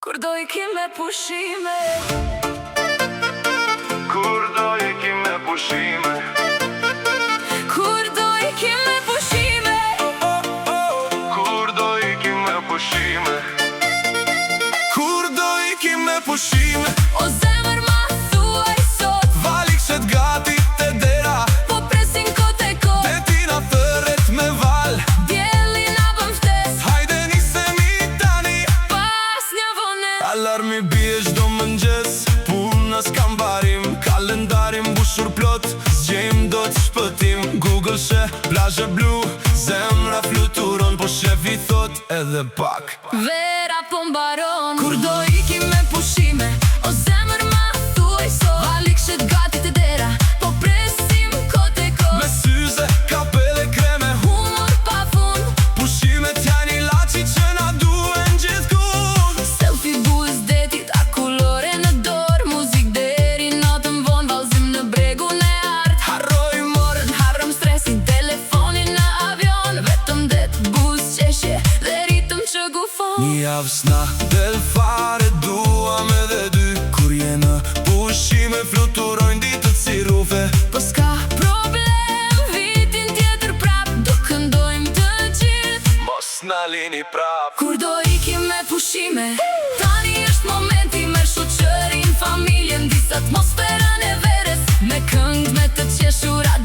Kur do ikim me pushime, Kur do ikim me pushime, kur do ikim me pushime, Kur do ikim me pushime, Kur do ikim me pushime. o zemër ma thuaj sot, Valikset gati te dera, po presin kot e kot. te tina thërret me val. Djeli na bën ftes, Hajde nisemi tani, pas një vone. alarmi bie çdo mëngjes, puna s'kam barim, kalendarin mbushur plot, zgjejm do të shpëtim. Google she, plazhe blu, zemra fluturon, po shefi thot edhe pak. Vera po mbaron. Kur do ikim me pushime, o zemër ma thuaj sot. Valikset gati te dera, po presim kot e kot. Me syze, kapele, kreme, Humor pa fund, pushimet janë ilaçi që na duen gjithkund. selfie buz detit, a kulore në dorë. Muzik deri natën von, vallëzim në bregun e art. Harroj morën, Harrëm stresin, telefonin në avion. Vetëm det, buz, qeshje dhe ritëm që gufon. një javë s'na del fare, duam edhe dy. Kur je në pushime, fluturojnë ditët si rufe. Po s'ka problem, vitin tjetër prap do këndojmë të gjithë. Mos na lini prap. Kur do ikim me pushime, tani është momenti me shoqërin, familjen, disë atmosferën e veres. Me këngë, me të qeshura,